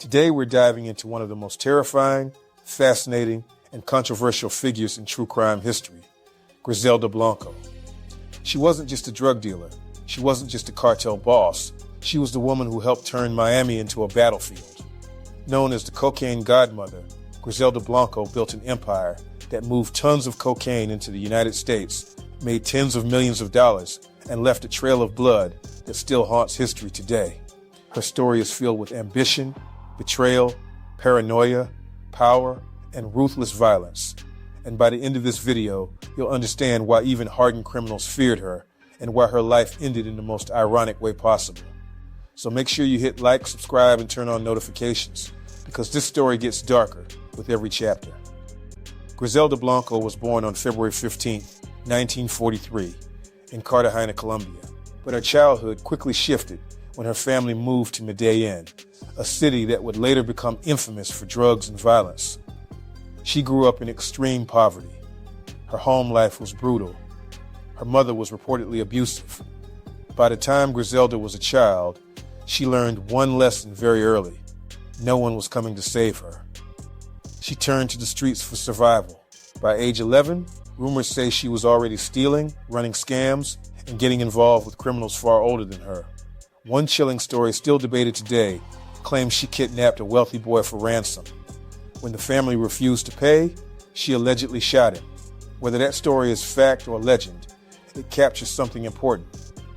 Today we're diving into one of the most terrifying, fascinating, and controversial figures in true crime history, Griselda Blanco. She wasn't just a drug dealer. She wasn't just a cartel boss. She was the woman who helped turn Miami into a battlefield. Known as the cocaine godmother, Griselda Blanco built an empire that moved tons of cocaine into the United States, made tens of millions of dollars, and left a trail of blood that still haunts history today. Her story is filled with ambition, betrayal, paranoia, power, and ruthless violence. And by the end of this video, you'll understand why even hardened criminals feared her and why her life ended in the most ironic way possible. So make sure you hit like, subscribe, and turn on notifications, because this story gets darker with every chapter. Griselda Blanco was born on February 15, 1943, in Cartagena, Colombia. But her childhood quickly shifted when her family moved to Medellin, a city that would later become infamous for drugs and violence. She grew up in extreme poverty. Her home life was brutal. Her mother was reportedly abusive. By the time Griselda was a child, she learned one lesson very early. No one was coming to save her. She turned to the streets for survival. By age 11, rumors say she was already stealing, running scams, and getting involved with criminals far older than her. One chilling story still debated today claims she kidnapped a wealthy boy for ransom. When the family refused to pay, she allegedly shot him. Whether that story is fact or legend, it captures something important.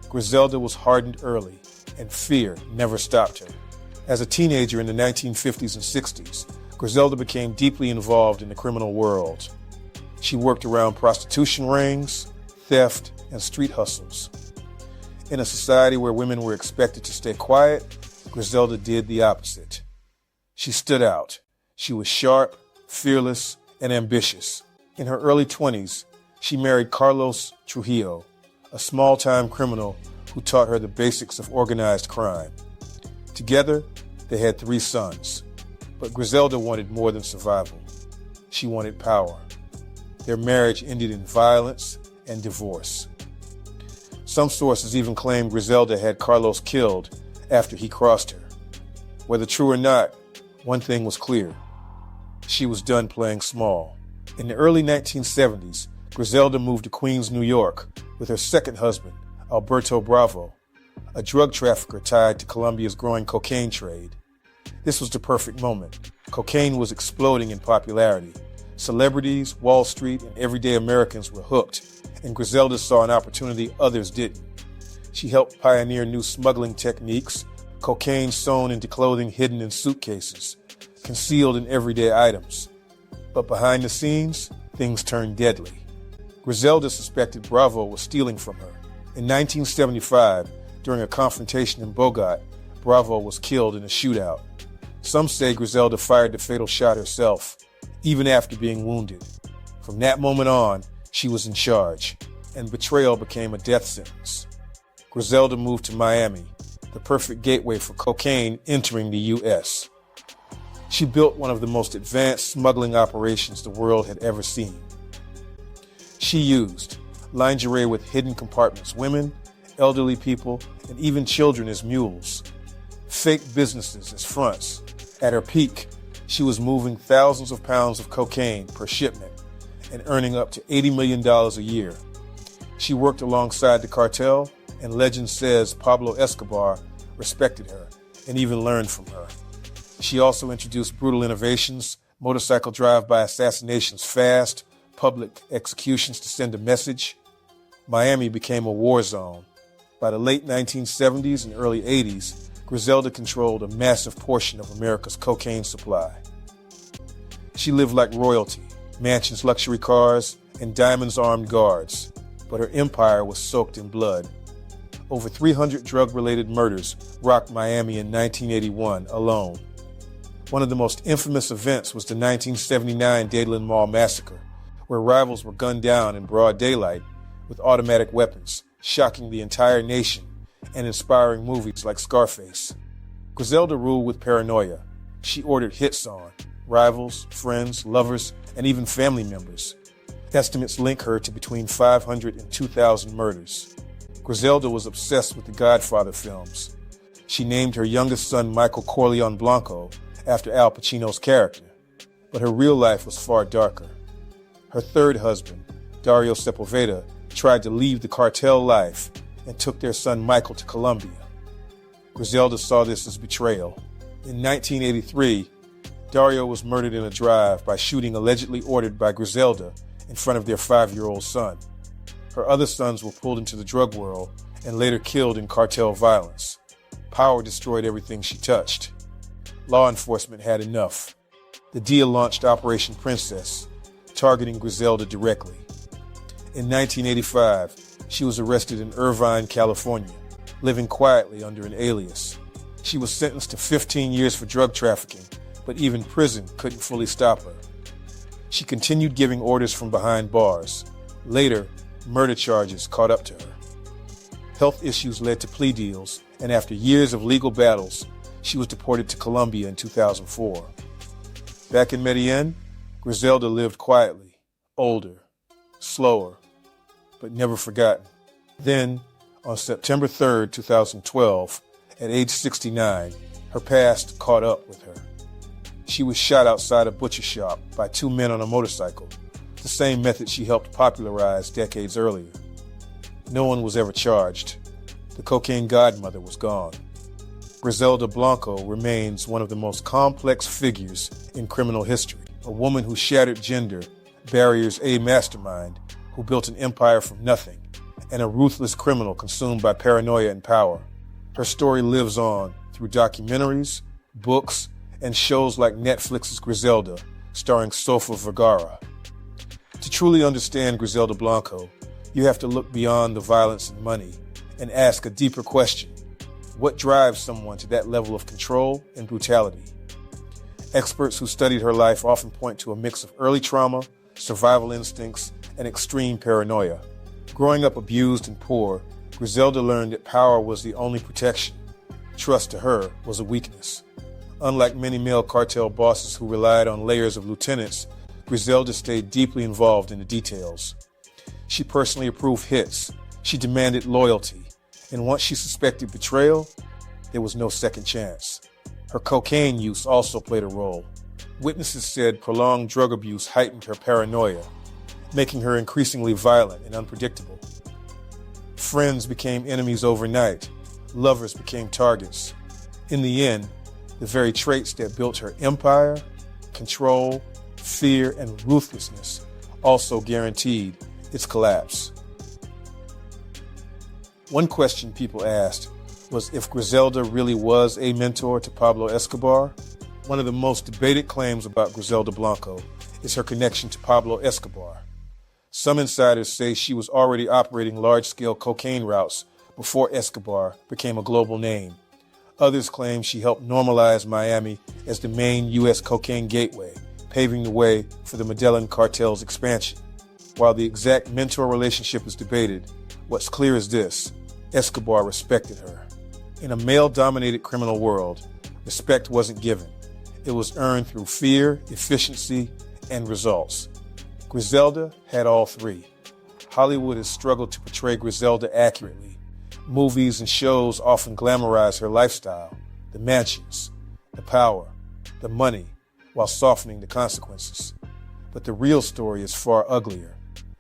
Griselda was hardened early, and fear never stopped her. As a teenager in the 1950s and 60s, Griselda became deeply involved in the criminal world. She worked around prostitution rings, theft, and street hustles. In a society where women were expected to stay quiet, Griselda did the opposite. She stood out. She was sharp, fearless, and ambitious. In her early 20s, she married Carlos Trujillo, a small-time criminal who taught her the basics of organized crime. Together, they had 3 sons. But Griselda wanted more than survival. She wanted power. Their marriage ended in violence and divorce. Some sources even claim Griselda had Carlos killed after he crossed her. Whether true or not, one thing was clear. She was done playing small. In the early 1970s, Griselda moved to Queens, New York, with her second husband, Alberto Bravo, a drug trafficker tied to Colombia's growing cocaine trade. This was the perfect moment. Cocaine was exploding in popularity. Celebrities, Wall Street, and everyday Americans were hooked, and Griselda saw an opportunity others didn't. She helped pioneer new smuggling techniques, cocaine sewn into clothing hidden in suitcases, concealed in everyday items. But behind the scenes, things turned deadly. Griselda suspected Bravo was stealing from her. In 1975, during a confrontation in Bogotá, Bravo was killed in a shootout. Some say Griselda fired the fatal shot herself, even after being wounded. From that moment on, she was in charge, and betrayal became a death sentence. Griselda moved to Miami, the perfect gateway for cocaine entering the U.S. She built one of the most advanced smuggling operations the world had ever seen. She used lingerie with hidden compartments, women, elderly people, and even children as mules, fake businesses as fronts. At her peak, she was moving thousands of pounds of cocaine per shipment and earning up to $80 million a year. She worked alongside the cartel, and legend says Pablo Escobar respected her and even learned from her. She also introduced brutal innovations, motorcycle drive-by assassinations fast, public executions to send a message. Miami became a war zone. By the late 1970s and early 80s, Griselda controlled a massive portion of America's cocaine supply. She lived like royalty, mansions, luxury cars, and diamonds armed guards, but her empire was soaked in blood. Over 300 drug-related murders rocked Miami in 1981 alone. One of the most infamous events was the 1979 Dadeland Mall massacre, where rivals were gunned down in broad daylight with automatic weapons, shocking the entire nation and inspiring movies like Scarface. Griselda ruled with paranoia. She ordered hits on rivals, friends, lovers, and even family members. Estimates link her to between 500 and 2,000 murders. Griselda was obsessed with the Godfather films. She named her youngest son Michael Corleone Blanco after Al Pacino's character, but her real life was far darker. Her third husband, Dario Sepulveda, tried to leave the cartel life and took their son Michael to Colombia. Griselda saw this as betrayal. In 1983, Dario was murdered in a drive by shooting allegedly ordered by Griselda in front of their 5-year-old son. Her other sons were pulled into the drug world and later killed in cartel violence. Power destroyed everything she touched. Law enforcement had enough. The DEA launched Operation Princess, targeting Griselda directly. In 1985, she was arrested in Irvine, California, living quietly under an alias. She was sentenced to 15 years for drug trafficking, but even prison couldn't fully stop her. She continued giving orders from behind bars. Later, murder charges caught up to her. Health issues led to plea deals, and after years of legal battles, she was deported to Colombia in 2004. Back in Medellin, Griselda lived quietly, older, slower, but never forgotten. Then, on September 3, 2012, at age 69, her past caught up with her. She was shot outside a butcher shop by 2 men on a motorcycle, the same method she helped popularize decades earlier. No one was ever charged. The cocaine godmother was gone. Griselda Blanco remains one of the most complex figures in criminal history, a woman who shattered gender barriers, a mastermind who built an empire from nothing, and a ruthless criminal consumed by paranoia and power. Her story lives on through documentaries, books, and shows like Netflix's Griselda, starring Sofia Vergara. To truly understand Griselda Blanco, you have to look beyond the violence and money and ask a deeper question. What drives someone to that level of control and brutality? Experts who studied her life often point to a mix of early trauma, survival instincts, and extreme paranoia. Growing up abused and poor, Griselda learned that power was the only protection. Trust to her was a weakness. Unlike many male cartel bosses who relied on layers of lieutenants, Griselda stayed deeply involved in the details. She personally approved hits. She demanded loyalty. And once she suspected betrayal, there was no second chance. Her cocaine use also played a role. Witnesses said prolonged drug abuse heightened her paranoia, making her increasingly violent and unpredictable. Friends became enemies overnight. Lovers became targets. In the end, the very traits that built her empire, control, fear, and ruthlessness also guaranteed its collapse. One question people asked was if Griselda really was a mentor to Pablo Escobar. One of the most debated claims about Griselda Blanco is her connection to Pablo Escobar. Some insiders say she was already operating large-scale cocaine routes before Escobar became a global name. Others claim she helped normalize Miami as the main U.S. cocaine gateway, paving the way for the Medellin cartel's expansion. While the exact mentor relationship is debated, what's clear is this: Escobar respected her. In a male-dominated criminal world, respect wasn't given. It was earned through fear, efficiency, and results. Griselda had all three. Hollywood has struggled to portray Griselda accurately. Movies and shows often glamorize her lifestyle, the mansions, the power, the money, while softening the consequences. But the real story is far uglier.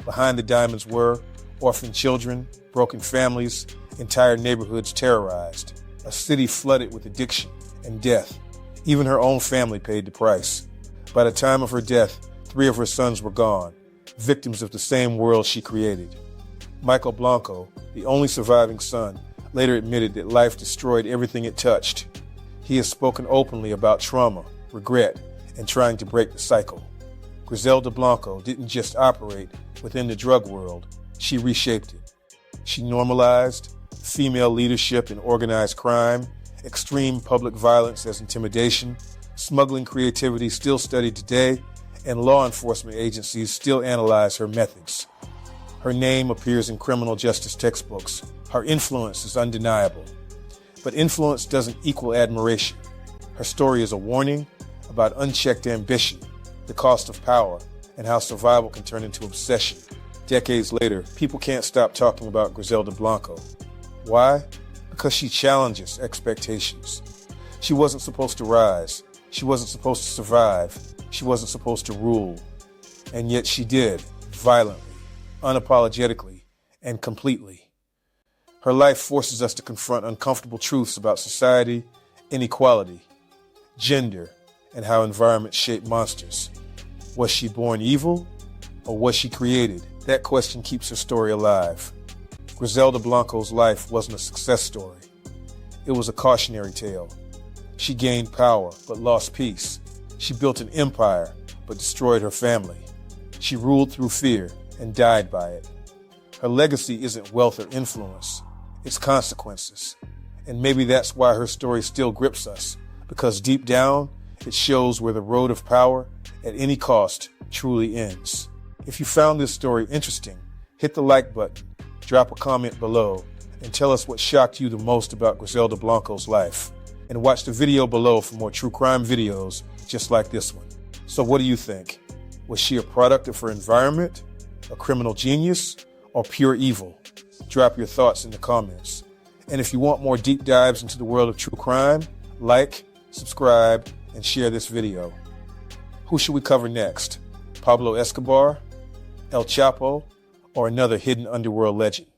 Behind the diamonds were orphaned children, broken families, entire neighborhoods terrorized, a city flooded with addiction and death. Even her own family paid the price. By the time of her death, 3 of her sons were gone, victims of the same world she created. Michael Blanco, the only surviving son, later admitted that life destroyed everything it touched. He has spoken openly about trauma, regret, and trying to break the cycle. Griselda Blanco didn't just operate within the drug world, she reshaped it. She normalized female leadership in organized crime, extreme public violence as intimidation, smuggling creativity still studied today, and law enforcement agencies still analyze her methods. Her name appears in criminal justice textbooks. Her influence is undeniable. But influence doesn't equal admiration. Her story is a warning about unchecked ambition, the cost of power, and how survival can turn into obsession. Decades later, people can't stop talking about Griselda Blanco. Why? Because she challenges expectations. She wasn't supposed to rise. She wasn't supposed to survive. She wasn't supposed to rule. And yet she did, violently, unapologetically, and completely. Her life forces us to confront uncomfortable truths about society, inequality, gender, and how environments shape monsters. Was she born evil, or was she created? That question keeps her story alive. Griselda Blanco's life wasn't a success story. It was a cautionary tale. She gained power, but lost peace. She built an empire, but destroyed her family. She ruled through fear and died by it. Her legacy isn't wealth or influence. It's consequences. And maybe that's why her story still grips us, because deep down, it shows where the road of power, at any cost, truly ends. If you found this story interesting, hit the like button, drop a comment below, and tell us what shocked you the most about Griselda Blanco's life. And watch the video below for more true crime videos just like this one. So what do you think? Was she a product of her environment, a criminal genius, or pure evil? Drop your thoughts in the comments. And if you want more deep dives into the world of true crime, like, subscribe, and share this video. Who should we cover next? Pablo Escobar, El Chapo, or another hidden underworld legend?